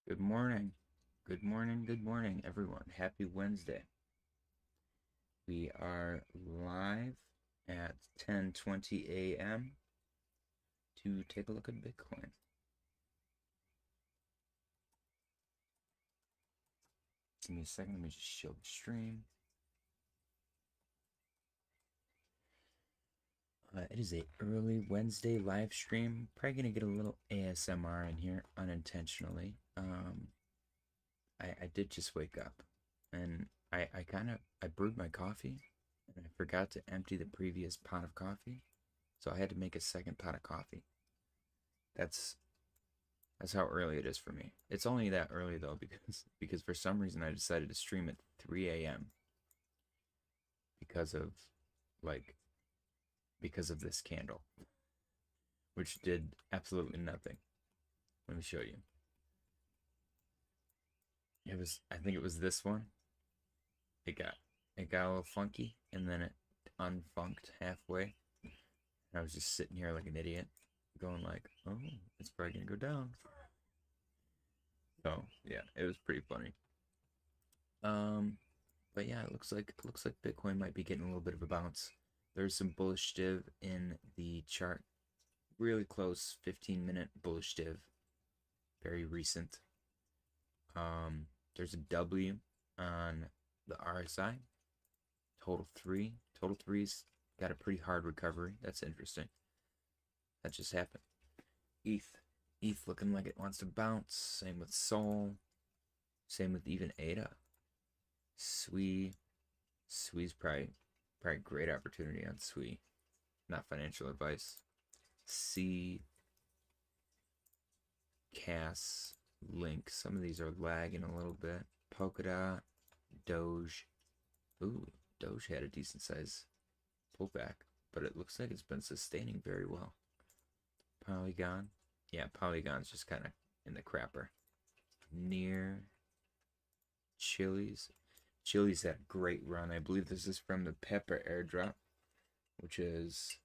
Good morning. Good morning. Good morning, everyone. Happy Wednesday. We are live at 10:20 a.m. to take a look at Bitcoin. Give me a second. Let me just show the stream. It is a early Wednesday live stream. Probably gonna get a little ASMR in here unintentionally. I did just wake up, and I brewed my coffee, and I forgot to empty the previous pot of coffee, so I had to make a second pot of coffee. That's that's how early it is for me. It's only that early though because for some reason I decided to stream at 3 a.m. because of like because of this candle, which did absolutely nothing. Let me show you. I think it was this one. It got it got a little funky and then it unfunked halfway. And I was just sitting here like an idiot, going like, "Oh, it's probably gonna go down." So yeah, it was pretty funny. Um, but yeah, it looks like Bitcoin might be getting a little bit of a bounce. There's some bullish div in the chart. Really close 15-minute bullish div. Very recent. There's a W on the RSI. Total 3. Total 3's got a pretty hard recovery. That's interesting. That just happened. ETH. ETH looking like it wants to bounce. Same with Sol. Same with even ADA. SWE. SWE's probably great opportunity on SWE. Not financial advice. C, Cas, Link. Some of these are lagging a little bit. Polkadot, Doge. Ooh, Doge had a decent size pullback, but it looks like it's been sustaining very well. Polygon. Yeah, Polygon's just kind of in the crapper. Near Chili's. Chili's had a great run. I believe this is from the Pepper airdrop, which is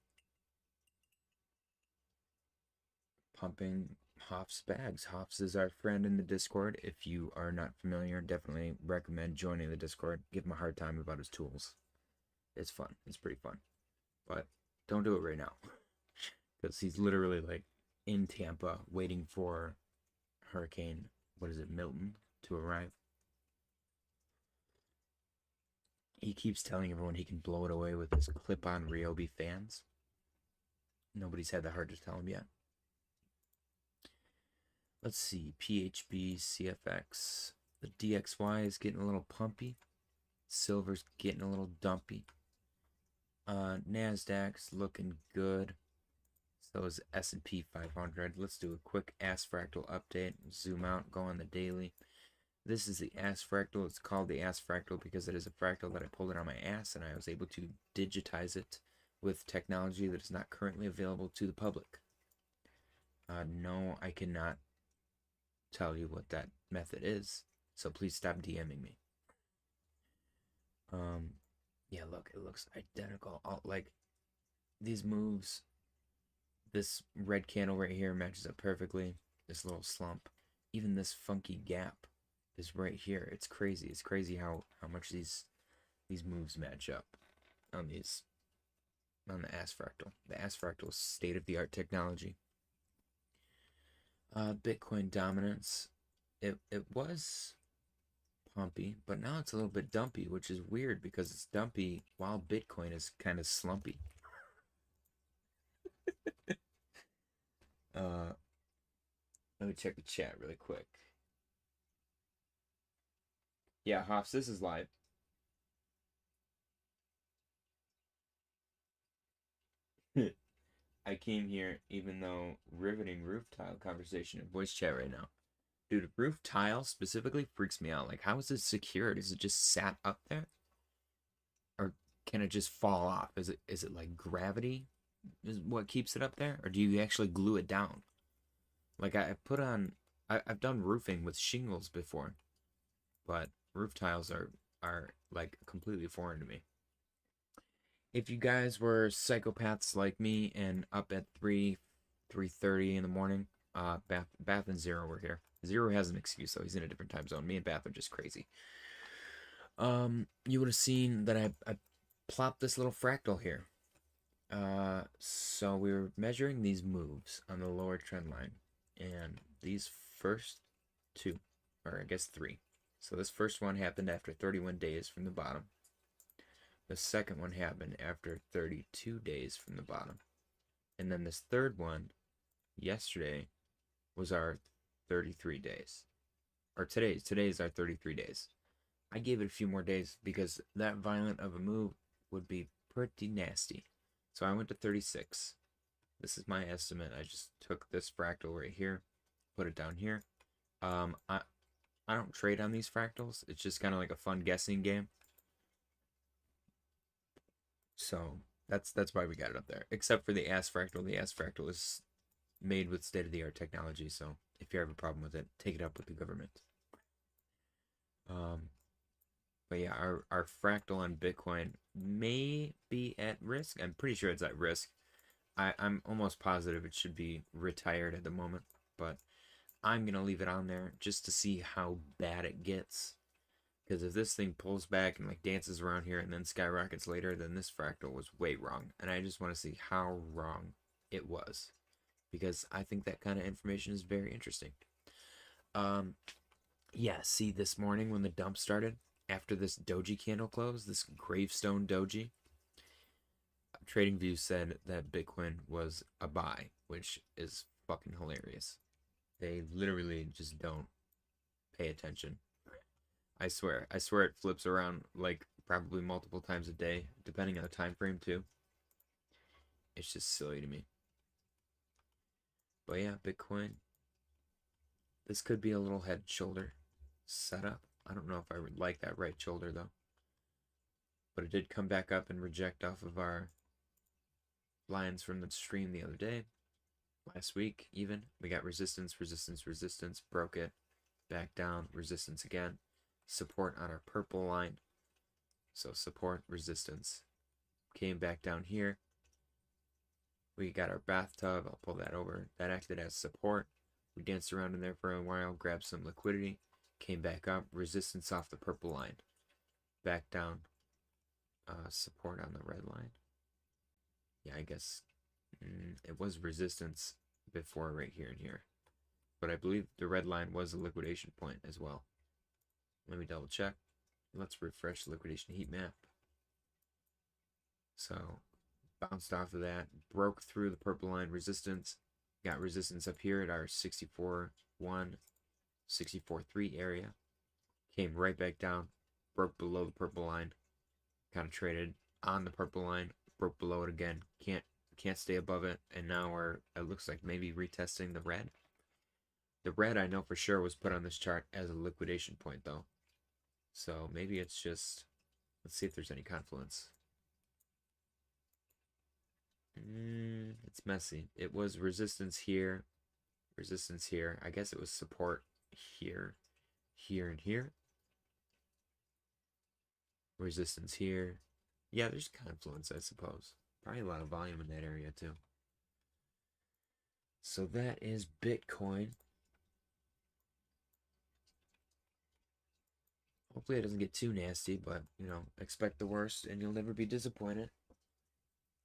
pumping Hoff's bags. Hoff's is our friend in the Discord. If you are not familiar, definitely recommend joining the Discord. Give him a hard time about his tools. It's fun. It's pretty fun. But don't do it right now. Because he's literally like in Tampa waiting for Hurricane, what is it, Milton, to arrive. He keeps telling everyone he can blow it away with his clip on Ryobi fans. Nobody's had the heart to tell him yet. Let's see, PHB, CFX. The DXY is getting a little pumpy. Silver's getting a little dumpy. Nasdaq's looking good. So is S&P 500. Let's do a quick ass fractal update. Zoom out, go on the daily. This is the ass fractal. It's called the ass fractal because it is a fractal that I pulled it on my ass and I was able to digitize it with technology that is not currently available to the public. No, I cannot tell you what that method is, so please stop DMing me. Yeah, look, it looks identical. Like these moves, this red candle right here matches up perfectly. This little slump, even this funky gap is right here. It's crazy. It's crazy how much these moves match up on the ass fractal. The ass fractal is state of the art technology. Bitcoin dominance. It was pumpy, but now it's a little bit dumpy, which is weird because it's dumpy while Bitcoin is kind of slumpy. Uh, Let me check the chat really quick. Yeah, Hoffs, this is live. I came here even though riveting roof tile conversation in voice chat right now. Dude, roof tile specifically freaks me out. Like, how is it secured? Is it just sat up there? Or can it just fall off? Is it like gravity is what keeps it up there? Or do you actually glue it down? Like I've done roofing with shingles before, but roof tiles are like completely foreign to me. If you guys were psychopaths like me and up at 3:30 in the morning Bath and Zero were here. Zero has an excuse though. He's in a different time zone. Me and Bath are just crazy. You would have seen that I plopped this little fractal here. So we were measuring these moves on the lower trend line, and these first two, or I guess three. So this first one happened after 31 days from the bottom. The second one happened after 32 days from the bottom. And then this third one, yesterday, was our 33 days. Or today is our 33 days. I gave it a few more days because that violent of a move would be pretty nasty. So I went to 36. This is my estimate. I just took this fractal right here, put it down here. I don't trade on these fractals. It's just kind of like a fun guessing game. So that's why we got it up there. Except for the ass fractal. The ass fractal is made with state-of-the-art technology. So if you have a problem with it, take it up with the government. But yeah, our fractal on Bitcoin may be at risk. I'm pretty sure it's at risk. I'm almost positive it should be retired at the moment, but I'm going to leave it on there just to see how bad it gets. Because if this thing pulls back and like dances around here and then skyrockets later, then this fractal was way wrong. And I just want to see how wrong it was. Because I think that kind of information is very interesting. Yeah, see this morning when the dump started, after this doji candle closed, this gravestone doji, TradingView said that Bitcoin was a buy, which is fucking hilarious. They literally just don't pay attention. I swear it flips around like probably multiple times a day, depending on the time frame too. It's just silly to me. But yeah, Bitcoin. This could be a little head shoulder setup. I don't know if I would like that right shoulder though. But it did come back up and reject off of our lines from the stream the other day. Last week even. We got resistance, resistance, resistance, broke it, back down, resistance again. Support on our purple line. So support, resistance. Came back down here. We got our bathtub. I'll pull that over. That acted as support. We danced around in there for a while, grabbed some liquidity. Came back up, resistance off the purple line. Back down, support on the red line. Yeah, I guess it was resistance before right here and here. But I believe the red line was a liquidation point as well. Let me double check. Let's refresh the liquidation heat map. So, bounced off of that, broke through the purple line resistance, got resistance up here at our 64.1, 64.3 area, came right back down, broke below the purple line, kind of traded on the purple line, broke below it again, can't stay above it, and now it looks like maybe retesting the red. The red I know for sure was put on this chart as a liquidation point though. So maybe it's just, let's see if there's any confluence. It's messy. It was resistance here, resistance here. I guess it was support here, here, and here. Resistance here. Yeah, there's confluence, I suppose. Probably a lot of volume in that area too. So that is Bitcoin. Hopefully it doesn't get too nasty, but, you know, expect the worst and you'll never be disappointed.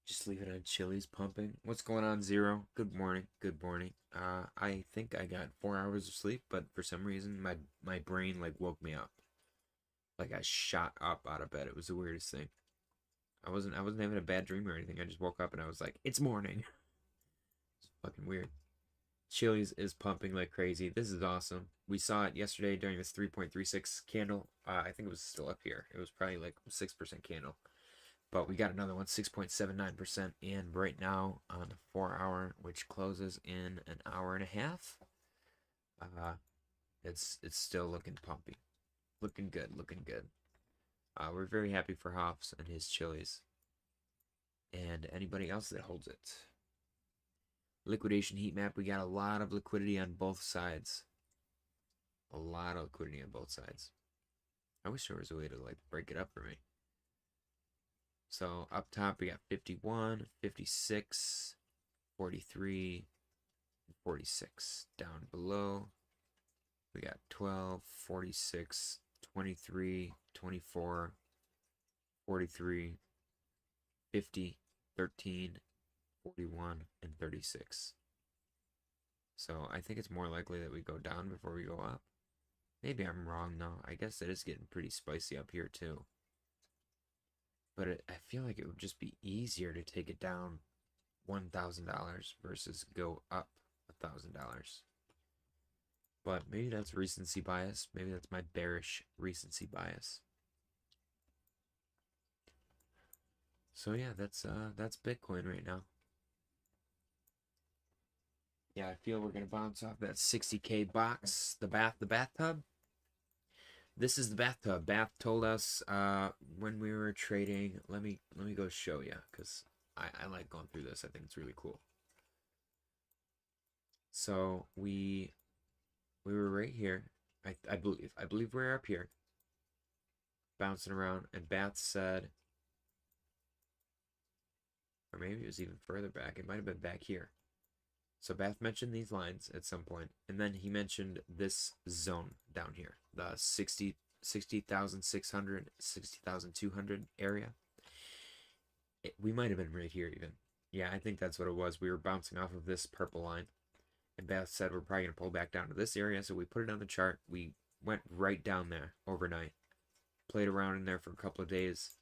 Just leave it on Chili's pumping. What's going on, Zero? Good morning. Good morning. I think I got 4 hours of sleep, but for some reason my brain like woke me up. Like I shot up out of bed. It was the weirdest thing. I wasn't having a bad dream or anything. I just woke up and I was like, it's morning. It's fucking weird. Chili's is pumping like crazy. This is awesome. We saw it yesterday during this 3.36 candle. I think it was still up here. It was probably like 6% candle. But we got another one, 6.79%. And right now on the 4 hour, which closes in an hour and a half, it's still looking pumpy. Looking good, looking good. We're very happy for Hoffs and his Chili's. And anybody else that holds it. Liquidation heat map, we got a lot of liquidity on both sides. A lot of liquidity on both sides. I wish there was a way to like break it up for me. So up top we got 51, 56, 43, 46 down below. We got 12, 46, 23, 24, 43, 50, 13, 41, and 36. So I think it's more likely that we go down before we go up. Maybe I'm wrong though. I guess it is getting pretty spicy up here too. But I feel like it would just be easier to take it down $1,000 versus go up $1,000. But maybe that's recency bias. Maybe that's my bearish recency bias. So yeah, that's Bitcoin right now. Yeah, I feel we're gonna bounce off that 60K box. The bathtub. This is the bathtub. Bath told us when we were trading. Let me go show you, because I like going through this. I think it's really cool. So we were right here. I believe we're up here, bouncing around, and Bath said, or maybe it was even further back. It might have been back here. So Bath mentioned these lines at some point, and then he mentioned this zone down here, the 60,600, 60,200 area. We might have been right here even. Yeah, I think that's what it was. We were bouncing off of this purple line, and Bath said we're probably going to pull back down to this area, so we put it on the chart. We went right down there overnight, played around in there for a couple of days,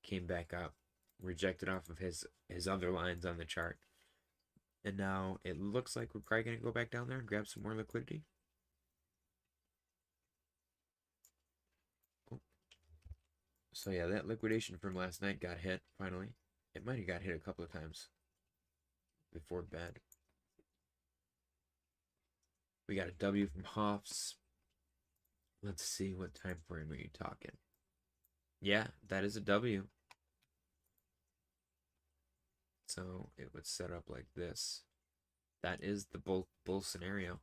came back up, rejected off of his other lines on the chart. And now it looks like we're probably going to go back down there and grab some more liquidity. Oh. So yeah, that liquidation from last night got hit finally. It might have got hit a couple of times before bed. We got a W from Hoffs. Let's see, what time frame are you talking? Yeah, that is a W. So it would set up like this. That is the bull scenario.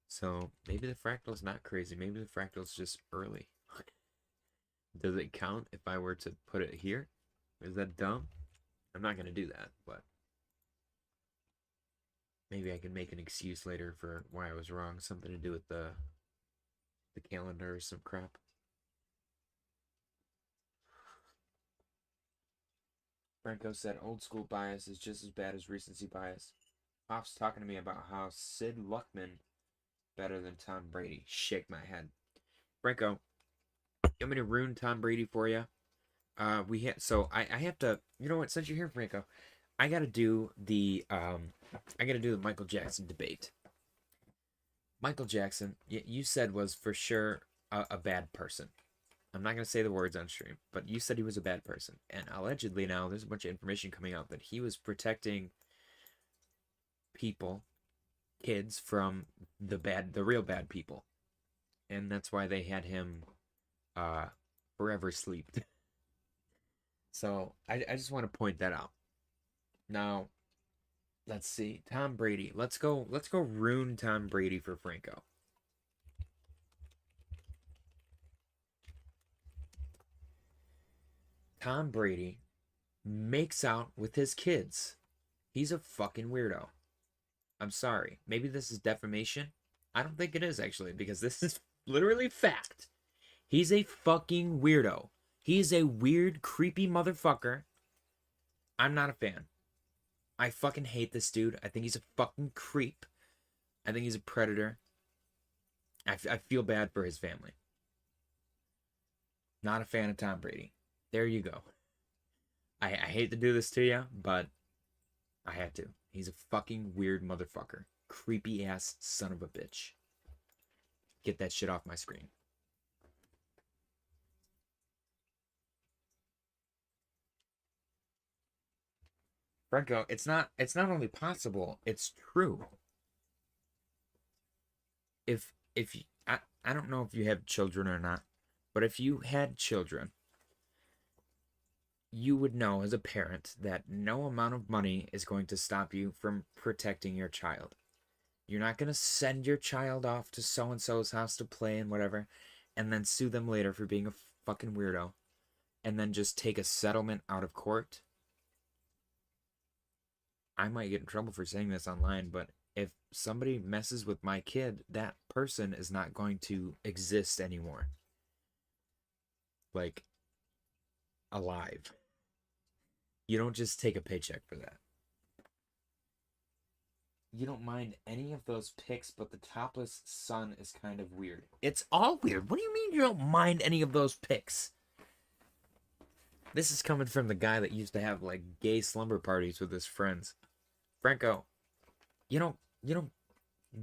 So maybe the fractal's not crazy. Maybe the fractal's just early. Does it count if I were to put it here? Is that dumb? I'm not going to do that, but maybe I can make an excuse later for why I was wrong. Something to do with the calendar or some crap. Franco said old school bias is just as bad as recency bias. Off's talking to me about how Sid Luckman better than Tom Brady. Shake my head. Franco, you want me to ruin Tom Brady for you? So I have to, you know what, since you're here, Franco, I gotta do the Michael Jackson debate. Michael Jackson, you said was for sure a bad person. I'm not going to say the words on stream, but you said he was a bad person. And allegedly now, there's a bunch of information coming out that he was protecting people, kids, from the real bad people. And that's why they had him forever sleeped. So I just want to point that out. Now, let's see. Tom Brady. Let's go ruin Tom Brady for Franco. Tom Brady makes out with his kids. He's a fucking weirdo. I'm sorry. Maybe this is defamation. I don't think it is, actually, because this is literally fact. He's a fucking weirdo. He's a weird, creepy motherfucker. I'm not a fan. I fucking hate this dude. I think he's a fucking creep. I think he's a predator. I feel bad for his family. Not a fan of Tom Brady. There you go. I hate to do this to you, but I had to. He's a fucking weird motherfucker. Creepy ass son of a bitch. Get that shit off my screen. Franco, it's not only possible, it's true. If I don't know if you have children or not, but if you had children, you would know as a parent that no amount of money is going to stop you from protecting your child. You're not going to send your child off to so-and-so's house to play and whatever, and then sue them later for being a fucking weirdo, and then just take a settlement out of court. I might get in trouble for saying this online, but if somebody messes with my kid, that person is not going to exist anymore. Like, alive. You don't just take a paycheck for that. You don't mind any of those pics, but the topless son is kind of weird. It's all weird. What do you mean you don't mind any of those pics? This is coming from the guy that used to have like gay slumber parties with his friends. Franco, you don't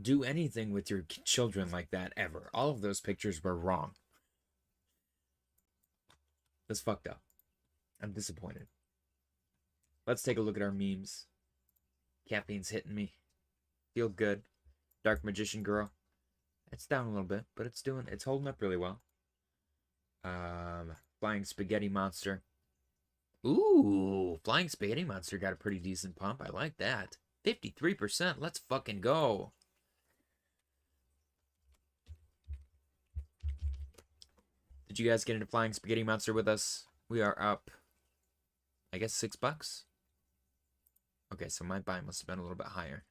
do anything with your children like that ever. All of those pictures were wrong. That's fucked up. I'm disappointed. Let's take a look at our memes. Caffeine's hitting me. Feel good. Dark Magician Girl. It's down a little bit, but it's holding up really well. Flying Spaghetti Monster. Ooh, Flying Spaghetti Monster got a pretty decent pump. I like that. 53%. Let's fucking go. Did you guys get into Flying Spaghetti Monster with us? We are up, I guess, $6. Okay, so my buy must have been a little bit higher.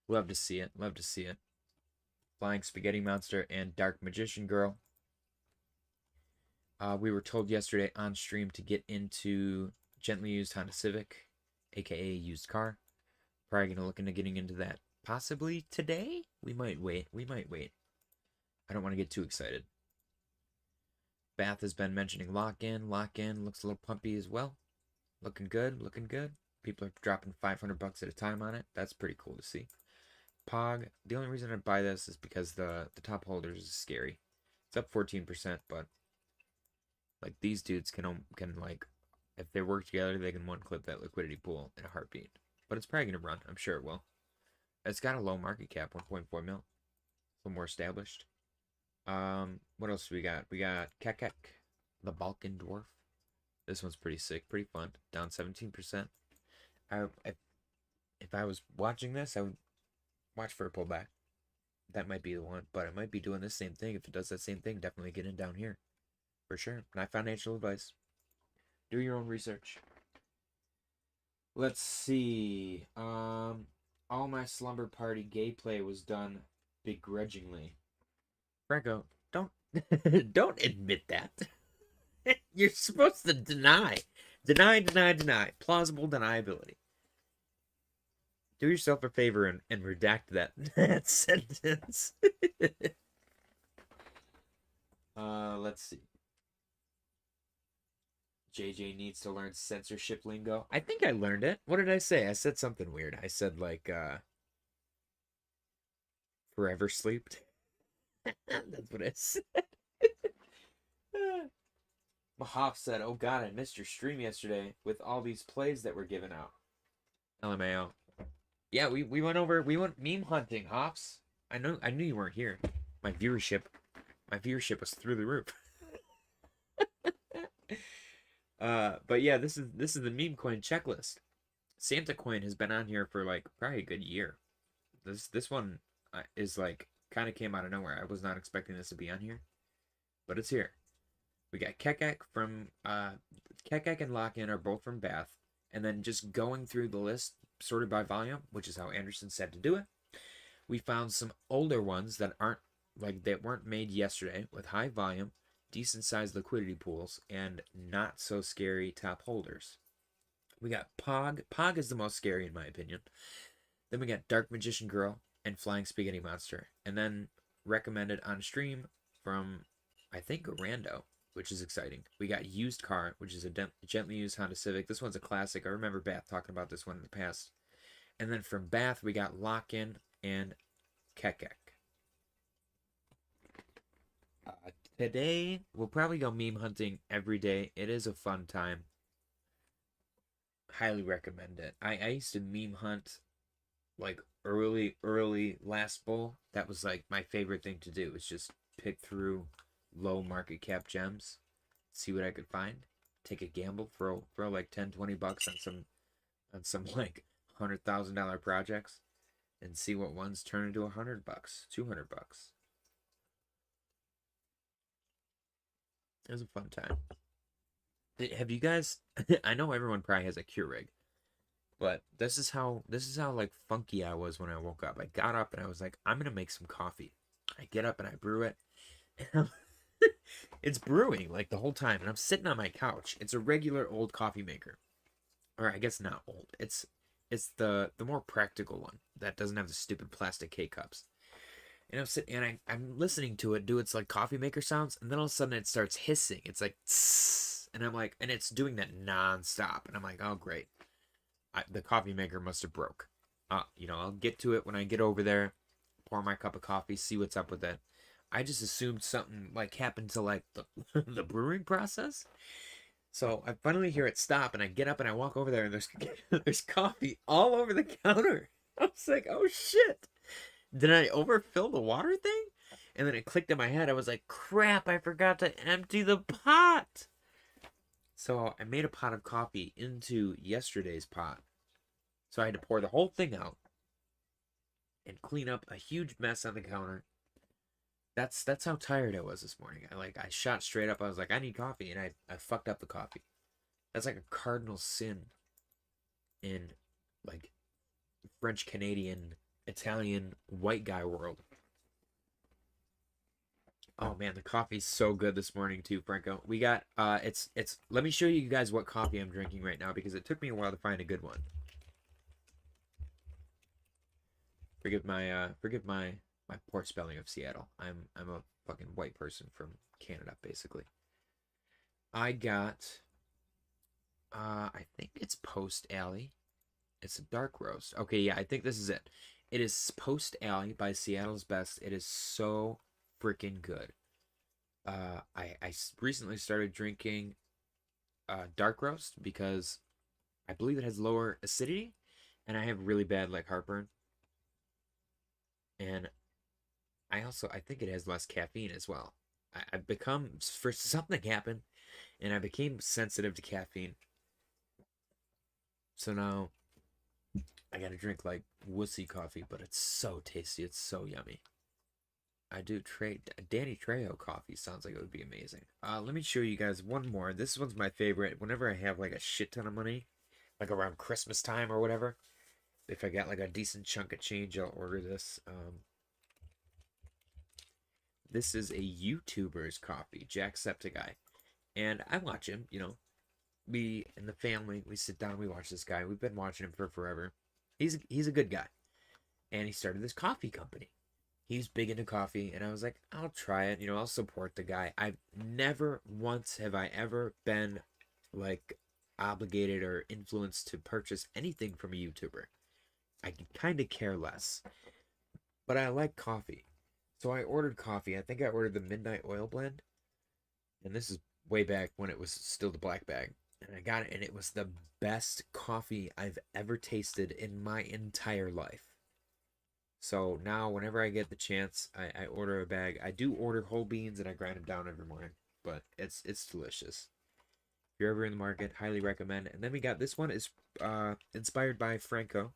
Love to see it. Love to see it. Flying Spaghetti Monster and Dark Magician Girl. We were told yesterday on stream to get into gently used Honda Civic, aka used car. Probably gonna look into getting into that possibly today. We might wait. I don't want to get too excited. Bath has been mentioning lock-in. Lock-in looks a little pumpy as well. Looking good. People are dropping $500 at a time on it. That's pretty cool to see. Pog. The only reason I'd buy this is because the top holders is scary. It's up 14%, but like these dudes can like, if they work together, they can one-clip that liquidity pool in a heartbeat. But it's probably gonna run. I'm sure it will. It's got a low market cap, 1.4 mil. A little more established. What else do we got? We got Cashapp, the Balkan Dwarf. This one's pretty sick, pretty fun. Down 17%. If I was watching this, I would watch for a pullback. That might be the one, but it might be doing the same thing. If it does that same thing, definitely get in down here. For sure. Not financial advice. Do your own research. Let's see. All my slumber party gay play was done begrudgingly. Franco, don't don't admit that. You're supposed to deny. Deny. Plausible deniability. Do yourself a favor and redact that sentence. Let's see. JJ needs to learn censorship lingo. I think I learned it. What did I say? I said something weird. I said like forever sleeped. That's what I said. Mahaf said, "Oh God, I missed your stream yesterday with all these plays that were given out." LMAO. Yeah, we went meme hunting, Hops. I knew you weren't here. My viewership was through the roof. But yeah, this is the meme coin checklist. Santa coin has been on here for like probably a good year. This one is like kind of came out of nowhere. I was not expecting this to be on here, but it's here. We got Cashapp from Cashapp and Lock-In are both from Bath, and then just going through the list sorted by volume, which is how Anderson said to do it. We found some older ones that weren't made yesterday with high volume, decent sized liquidity pools, and not so scary top holders. We got Pog. Pog is the most scary in my opinion. Then we got Dark Magician Girl and Flying Spaghetti Monster, and then recommended on stream from I think Rando, which is exciting. We got Used Car, which is a gently used Honda Civic. This one's a classic. I remember Bath talking about this one in the past. And then from Bath, we got Lock-In and Cashapp. Today, we'll probably go meme hunting every day. It is a fun time. Highly recommend it. I used to meme hunt like early last bull. That was like my favorite thing to do, was just pick through low market cap gems, see what I could find, take a gamble, throw like 10-20 bucks on some like $100,000 projects, and see what ones turn into $100, $200. It was a fun time. Have you guys? I know everyone probably has a Keurig, But this is how like funky I was when I woke up. I got up and I was like, I'm gonna make some coffee. I get up and I brew it. And it's brewing like the whole time, and I'm sitting on my couch. It's a regular old coffee maker, or I guess not old. It's the more practical one that doesn't have the stupid plastic K cups. And I'm sitting and I'm listening to it do its like coffee maker sounds, and then all of a sudden it starts hissing. It's like, tss, and I'm like, and it's doing that nonstop, and I'm like, oh great, the coffee maker must have broke. I'll get to it when I get over there, pour my cup of coffee, see what's up with it. I just assumed something like happened to like the the brewing process. So I finally hear it stop, and I get up and I walk over there, and there's there's coffee all over the counter. I was like, oh shit. Did I overfill the water thing? And then it clicked in my head. I was like, crap, I forgot to empty the pot. So I made a pot of coffee into yesterday's pot. So I had to pour the whole thing out and clean up a huge mess on the counter. That's how tired I was this morning. I shot straight up. I was like, I need coffee, and I fucked up the coffee. That's like a cardinal sin in like French Canadian Italian white guy world. Oh man, the coffee's so good this morning too, Franco. We got it's let me show you guys what coffee I'm drinking right now, because it took me a while to find a good one. Forgive my poor spelling of Seattle. I'm a fucking white person from Canada basically. I got I think it's Post Alley. It's a dark roast. Okay, yeah, I think this is it. It is Post Alley by Seattle's Best. It is so freaking good. I recently started drinking dark roast because I believe it has lower acidity, and I have really bad like heartburn. And I think it has less caffeine as well. I've become, for something happened, and I became sensitive to caffeine. So now I gotta drink like wussy coffee, but it's so tasty. It's so yummy. I do trade Danny Trejo coffee. Sounds like it would be amazing. Let me show you guys one more. This one's my favorite. Whenever I have like a shit ton of money, like around Christmas time or whatever, if I got like a decent chunk of change, I'll order this. This is a YouTuber's coffee, JJsCrypticCorner, and I watch him. We in the family, we sit down, we watch this guy. We've been watching him for forever. He's a good guy, and he started this coffee company. He's big into coffee, and I was like, I'll try it. I'll support the guy. I've never once have I ever been like obligated or influenced to purchase anything from a YouTuber. I can kind of care less, but I like coffee. So I ordered coffee. I think I ordered the Midnight Oil Blend, and this is way back when it was still the black bag. And I got it, and it was the best coffee I've ever tasted in my entire life. So now, whenever I get the chance, I order a bag. I do order whole beans, and I grind them down every morning. But it's delicious. If you're ever in the market, highly recommend. And then we got this one is inspired by Franco.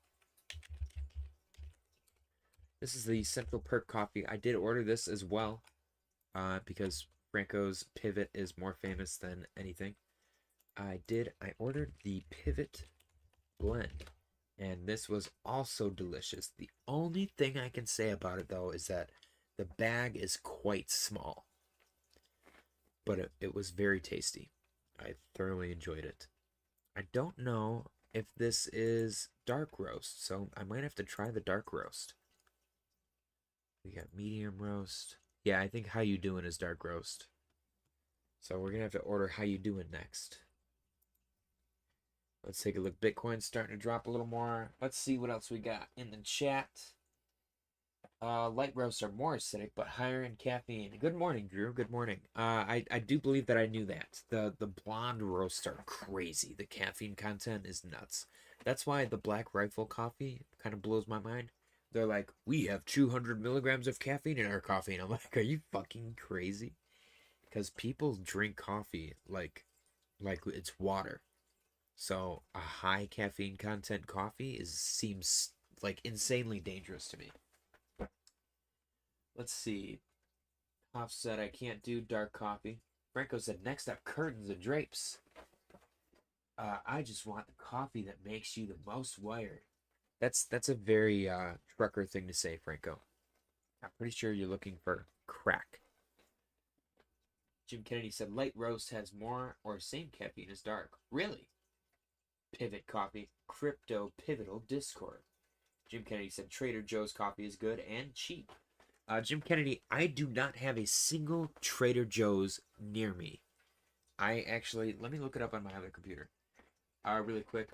This is the Central Perk coffee. I did order this as well, because Franco's Pivot is more famous than anything. I ordered the Pivot blend, and this was also delicious. The only thing I can say about it though is that the bag is quite small, but it was very tasty. I thoroughly enjoyed it. I don't know if this is dark roast, so I might have to try the dark roast. We got medium roast. Yeah, I think How You Doing is dark roast. So we're gonna have to order How You Doing next. Let's take a look. Bitcoin's starting to drop a little more. Let's see what else we got in the chat. Light roasts are more acidic, but higher in caffeine. Good morning, Drew. Good morning. I do believe that I knew that. The blonde roasts are crazy. The caffeine content is nuts. That's why the Black Rifle coffee kind of blows my mind. They're like, we have 200 milligrams of caffeine in our coffee. And I'm like, are you fucking crazy? Because people drink coffee like it's water. So a high caffeine content coffee seems like insanely dangerous to me. Let's see. Hoff said I can't do dark coffee. Franco said next up curtains and drapes. I just want the coffee that makes you the most wired. That's a very trucker thing to say, Franco. I'm pretty sure you're looking for crack. Jim Kennedy said light roast has more or same caffeine as dark. Really? Pivot Coffee, Crypto Pivotal Discord. Jim Kennedy said Trader Joe's coffee is good and cheap. Jim Kennedy, I do not have a single Trader Joe's near me. I actually, let me look it up on my other computer. Really quick.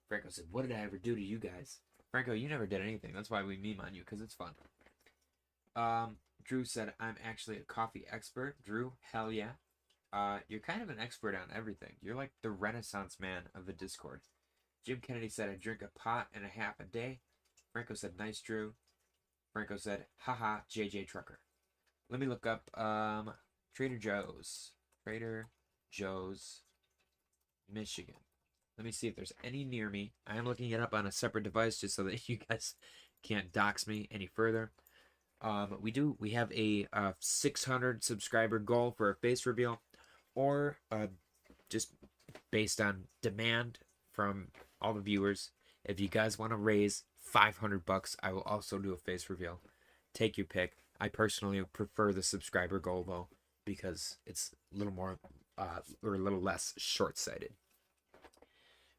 Franco said, what did I ever do to you guys? Franco, you never did anything. That's why we meme on you, because it's fun. Drew said, I'm actually a coffee expert. Drew, hell yeah. You're kind of an expert on everything. You're like the Renaissance man of the Discord. Jim Kennedy said, I drink a pot and a half a day. Franco said, nice, Drew. Franco said, haha, JJ Trucker. Let me look up Trader Joe's. Trader Joe's, Michigan. Let me see if there's any near me. I am looking it up on a separate device just so that you guys can't dox me any further. We have a 600 subscriber goal for a face reveal, or just based on demand from all the viewers. If you guys want to raise $500, I will also do a face reveal. Take your pick. I personally prefer the subscriber goal though, because it's a little more or a little less short-sighted.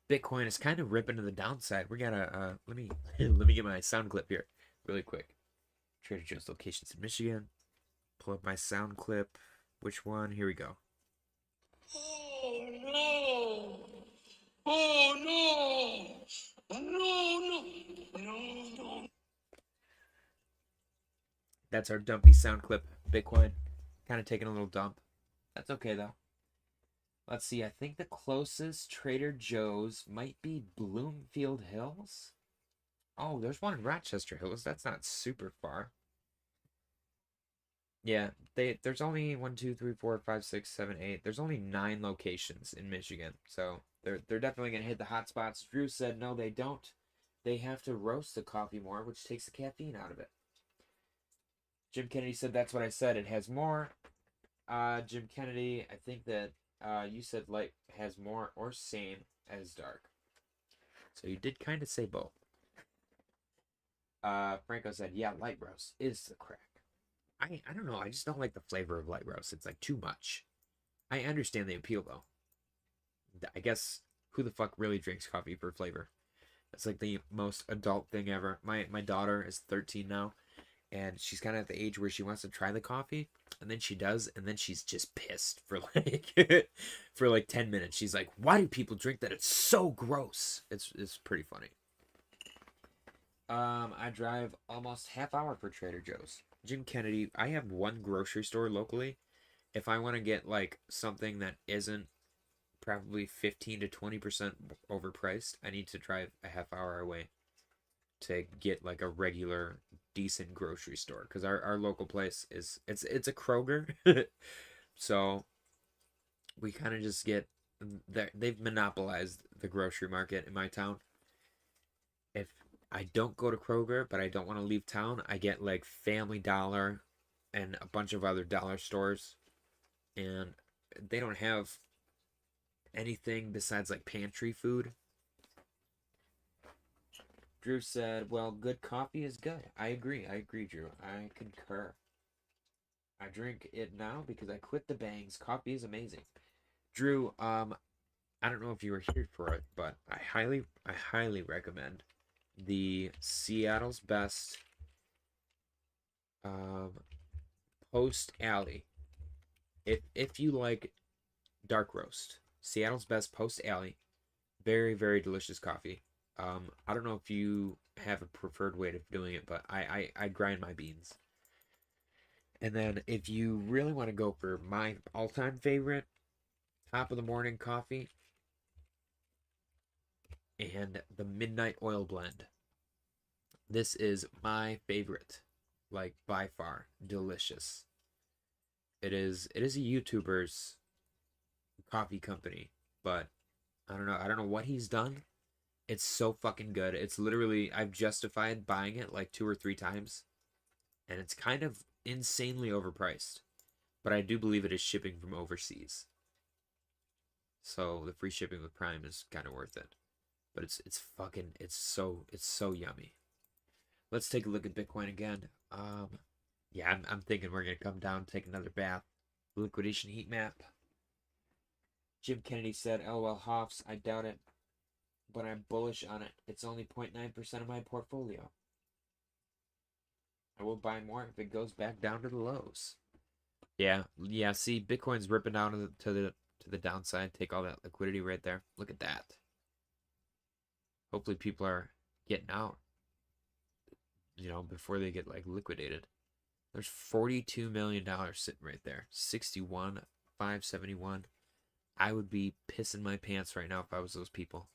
Bitcoin is kind of ripping to the downside. We gotta let me get my sound clip here really quick. Trader Joe's locations in Michigan. Pull up my sound clip. Which one? Here we go. Oh no! Oh no! No! That's our dumpy sound clip. Bitcoin kind of taking a little dump. That's okay though. Let's see. I think the closest Trader Joe's might be Bloomfield Hills. Oh, there's one in Rochester Hills. That's not super far. Yeah, there's only 1, 2, 3, 4, 5, 6, 7, 8. There's only 9 locations in Michigan, so they're definitely gonna hit the hot spots. Drew said no, they don't. They have to roast the coffee more, which takes the caffeine out of it. Jim Kennedy said that's what I said. It has more. Jim Kennedy, I think that you said light has more or same as dark. So you did kind of say both. Franco said, yeah, light roast is the crack. I don't know. I just don't like the flavor of light roast. It's like too much. I understand the appeal though. I guess who the fuck really drinks coffee for flavor? It's like the most adult thing ever. My daughter is 13 now, and she's kind of at the age where she wants to try the coffee, and then she does, and then she's just pissed for like for like 10 minutes. She's like, "Why do people drink that? It's so gross." It's pretty funny. I drive almost half hour for Trader Joe's. Jim Kennedy, I have one grocery store locally. If I want to get like something that isn't probably 15 to 20% overpriced, I need to drive a half hour away to get like a regular decent grocery store, because our local place is it's a Kroger. So we kind of just get they've monopolized the grocery market in my town. If I don't go to Kroger, but I don't want to leave town, I get like Family Dollar and a bunch of other dollar stores, and they don't have anything besides like pantry food. Drew said, well, good coffee is good. I agree, Drew. I concur. I drink it now because I quit the bangs. Coffee is amazing. Drew, I don't know if you were here for it, but I highly recommend the Seattle's Best Post Alley. If you like dark roast, Seattle's Best Post Alley, very, very delicious coffee. I don't know if you have a preferred way of doing it, but I grind my beans. And then if you really want to go for my all-time favorite, top of the morning coffee and the midnight oil blend. This is my favorite, like by far. Delicious. It is a YouTuber's coffee company, but I don't know what he's done. It's so fucking good. It's literally, I've justified buying it like 2 or 3 times, and it's kind of insanely overpriced, but I do believe it is shipping from overseas. so the free shipping with Prime is kind of worth it. But it's so yummy. Let's take a look at Bitcoin again. Yeah, I'm thinking we're gonna come down, take another bath. Liquidation heat map. Jim Kennedy said, "LOL Hoffs, I doubt it, but I'm bullish on it. It's only 0.9% of my portfolio. I will buy more if it goes back down to the lows." Yeah. See, Bitcoin's ripping down to the downside. Take all that liquidity right there. Look at that. Hopefully, people are getting out, before they get like liquidated. There's $42 million sitting right there. 61,571. I would be pissing my pants right now if I was those people.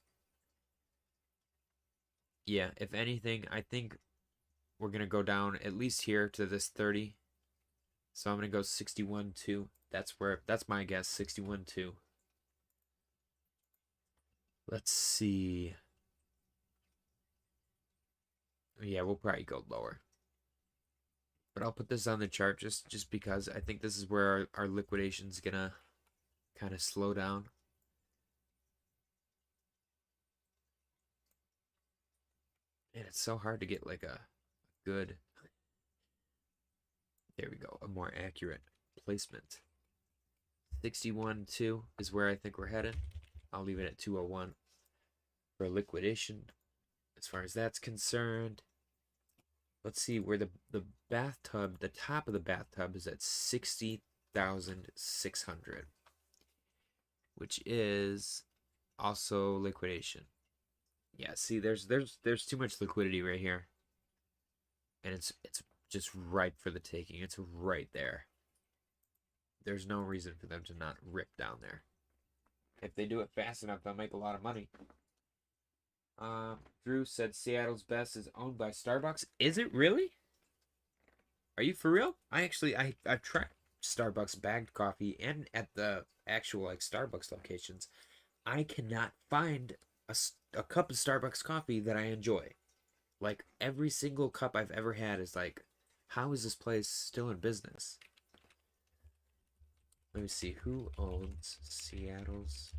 Yeah, if anything, I think we're going to go down at least here to this 30. So I'm going to go 61.2. That's my guess, 61.2. Let's see. Yeah, we'll probably go lower. But I'll put this on the chart just because I think this is where our liquidation's going to kind of slow down. And it's so hard to get like a good, there we go, a more accurate placement. 61.2 is where I think we're headed. I'll leave it at 201 for liquidation as far as that's concerned. Let's see where the bathtub, the top of the bathtub is at 60,600, which is also liquidation. Yeah, see, there's too much liquidity right here, and it's just ripe for the taking. It's right there. There's no reason for them to not rip down there. If they do it fast enough, they'll make a lot of money. Drew said Seattle's Best is owned by Starbucks. Is it really? Are you for real? I've tried Starbucks bagged coffee, and at the actual like Starbucks locations, I cannot find a cup of Starbucks coffee that I enjoy. Like every single cup I've ever had is like, how is this place still in business? Let me see, who owns Seattle's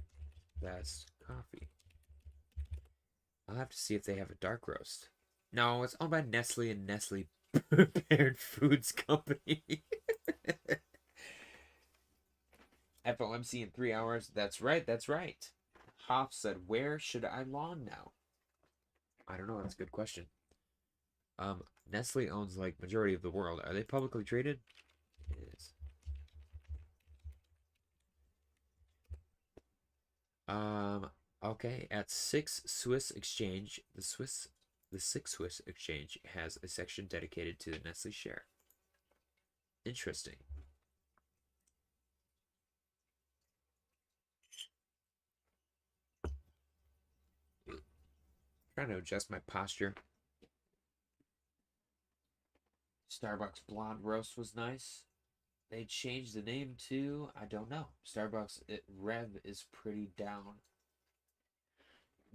Best Coffee? I'll have to see if they have a dark roast. No, it's owned by Nestle and Nestle Prepared Foods Company. FOMC in 3 hours. That's right. Hoff said, where should I long now? I don't know. That's a good question. Nestle owns like majority of the world. Are they publicly traded? It is. Okay, at 6 Swiss Exchange, the 6 Swiss Exchange has a section dedicated to the Nestle share. Interesting. Trying to adjust my posture. Starbucks Blonde Roast was nice. They changed the name to, I don't know. Starbucks Rev is pretty down.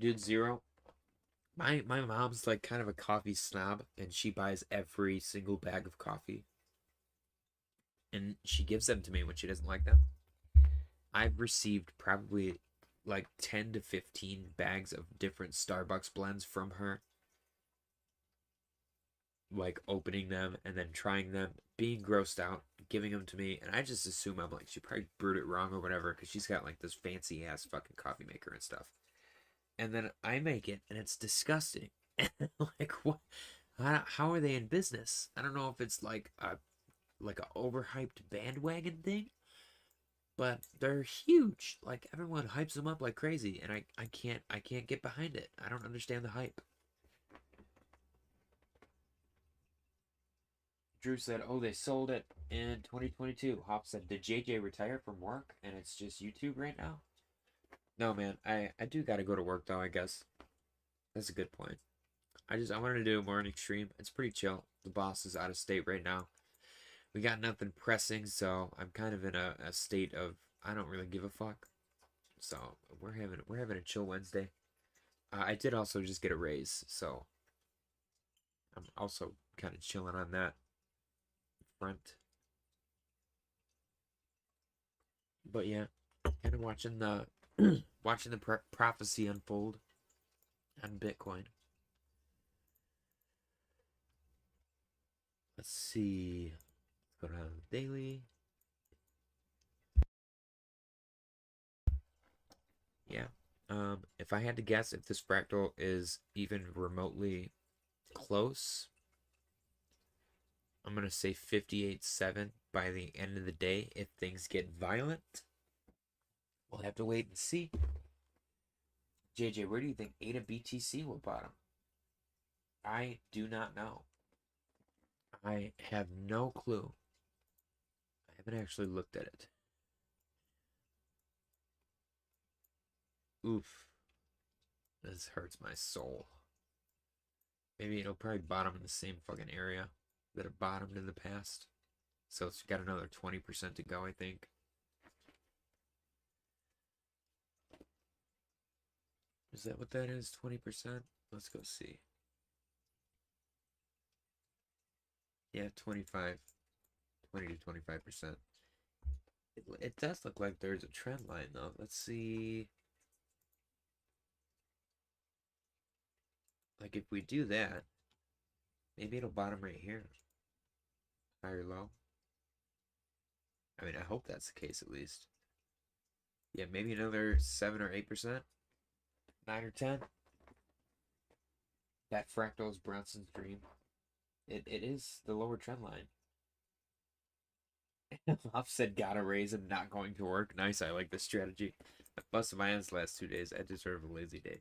Dude, Zero. My mom's like kind of a coffee snob, and she buys every single bag of coffee. And she gives them to me when she doesn't like them. I've received probably like 10 to 15 bags of different Starbucks blends from her. Like opening them and then trying them, being grossed out, giving them to me, and I just assume I'm like, she probably brewed it wrong or whatever, because she's got like this fancy ass fucking coffee maker and stuff. And then I make it and it's disgusting. And like, what? How are they in business? I don't know if it's like a overhyped bandwagon thing, but they're huge. Like everyone hypes them up like crazy, and I can't get behind it. I don't understand the hype. Drew said, oh, they sold it in 2022. Hop said, did JJ retire from work and it's just YouTube right now? No, man. I do got to go to work, though, I guess. That's a good point. I wanted to do a morning stream. It's pretty chill. The boss is out of state right now. We got nothing pressing, so I'm kind of in a state of I don't really give a fuck. So we're having a chill Wednesday. I did also just get a raise, so I'm also kind of chilling on that front. But yeah, kind of watching the Watching the prophecy unfold on Bitcoin. Let's see. Let's go down to the daily. Yeah. If I had to guess if this fractal is even remotely close, I'm going to say 58.7 by the end of the day if things get violent. We'll have to wait and see. JJ, where do you think ADA BTC will bottom? I do not know. I have no clue. I haven't actually looked at it. Oof. This hurts my soul. Maybe it'll probably bottom in the same fucking area that it bottomed in the past. So it's got another 20% to go, I think. Is that what that is? 20%? Let's go see. Yeah, 25. 20 to 25%. It does look like there's a trend line, though. Let's see. Like, if we do that, maybe it'll bottom right here. High or low. I mean, I hope that's the case, at least. Yeah, maybe another 7 or 8%. 9 or 10. That fractal is Bronson's dream. It is the lower trend line. Love said gotta raise and not going to work. Nice, I like this strategy. I busted my ass the last 2 days. I deserve a lazy day.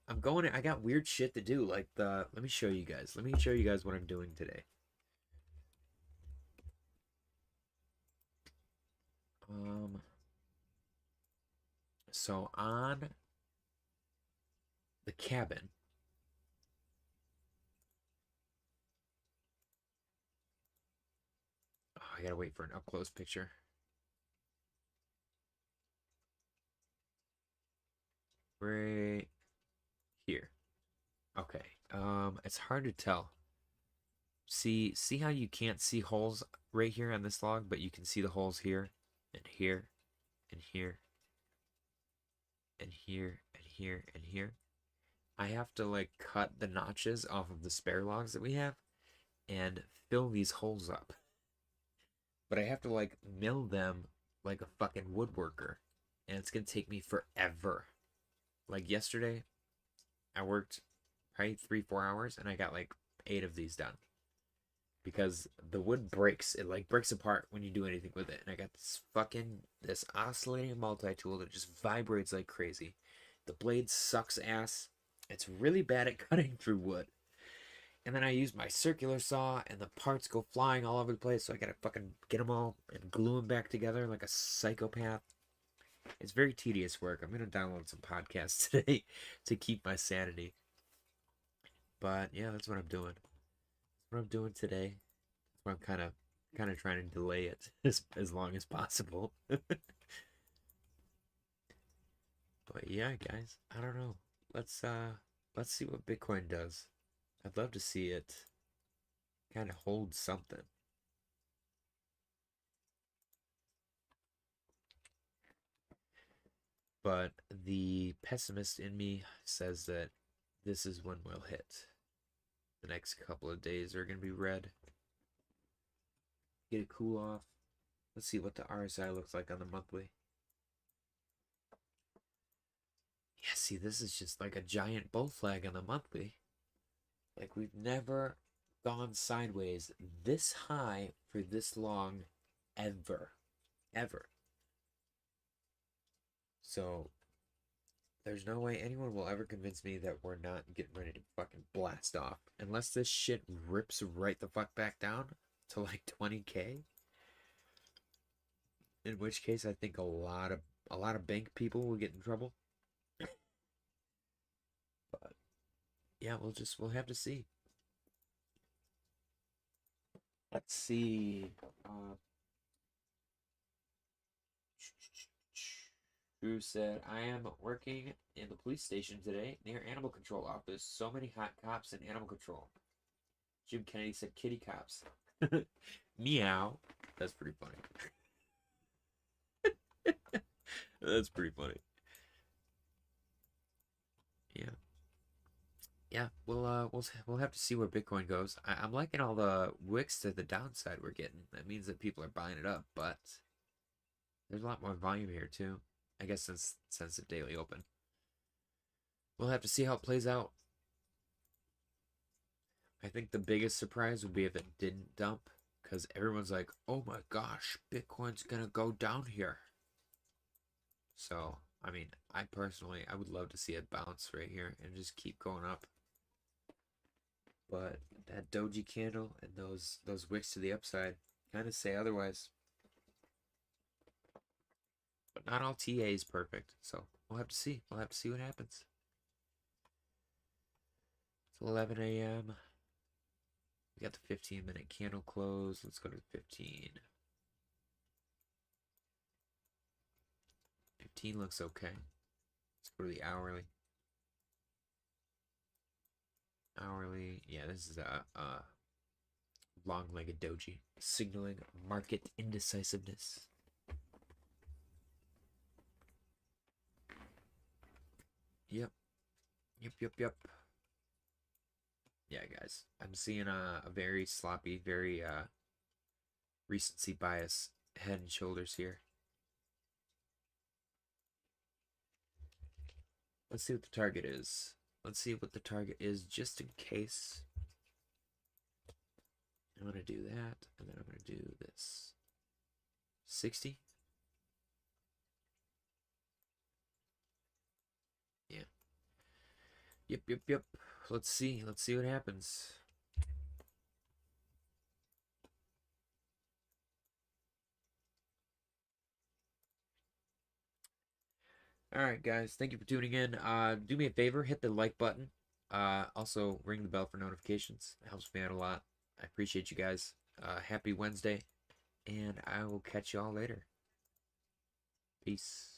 I got weird shit to do. Like let me show you guys. Let me show you guys what I'm doing today. So on the cabin, oh, I gotta wait for an up close picture. Right here. Okay. It's hard to tell. See how you can't see holes right here on this log, but you can see the holes here and here and here and here and here and here. I have to like cut the notches off of the spare logs that we have and fill these holes up. But I have to like mill them like a fucking woodworker, and it's gonna take me forever. Like yesterday, I worked probably 3-4 hours and I got like 8 of these done. Because the wood breaks. It like breaks apart when you do anything with it. And I got this oscillating multi-tool that just vibrates like crazy. The blade sucks ass. It's really bad at cutting through wood. And then I use my circular saw and the parts go flying all over the place. So I gotta fucking get them all and glue them back together like a psychopath. It's very tedious work. I'm gonna download some podcasts today to keep my sanity. But yeah, that's what I'm doing. What I'm doing today. I'm kind of trying to delay it as long as possible. But yeah, guys, I don't know. Let's see what Bitcoin does. I'd love to see it kind of hold something. But the pessimist in me says that this is when we'll hit. The next couple of days are going to be red. Get a cool off. Let's see what the RSI looks like on the monthly. Yeah, see, this is just like a giant bull flag on the monthly. Like, we've never gone sideways this high for this long ever. Ever. So, there's no way anyone will ever convince me that we're not getting ready to fucking blast off. Unless this shit rips right the fuck back down to like 20K. In which case, I think a lot of bank people will get in trouble. But yeah, we'll have to see. Let's see. Drew said, I am working in the police station today near animal control office. So many hot cops in animal control. Jim Kennedy said kitty cops. Meow. That's pretty funny. That's pretty funny. Yeah. Yeah, we'll have to see where Bitcoin goes. I'm liking all the wicks to the downside we're getting. That means that people are buying it up, but there's a lot more volume here too. I guess since the daily open. We'll have to see how it plays out. I think the biggest surprise would be if it didn't dump, because everyone's like, "Oh my gosh, Bitcoin's gonna go down here." So, I mean, I personally, I would love to see it bounce right here and just keep going up. But that doji candle and those wicks to the upside kind of say otherwise. But not all TA is perfect, so we'll have to see. We'll have to see what happens. It's 11 a.m. We got the 15-minute candle close. Let's go to 15. 15 looks okay. Let's go to the hourly. Hourly, yeah, this is a long-legged doji, signaling market indecisiveness. Yep. Yep. Yeah, guys, I'm seeing a very sloppy, very recency bias head and shoulders here. Let's see what the target is. Let's see what the target is just in case. I'm going to do that, and then I'm going to do this. 60? Yeah. Yep. Let's see. Let's see what happens. All right, guys. Thank you for tuning in. Do me a favor, hit the like button. Also ring the bell for notifications. It helps me out a lot. I appreciate you guys. Happy Wednesday, and I will catch y'all later. Peace.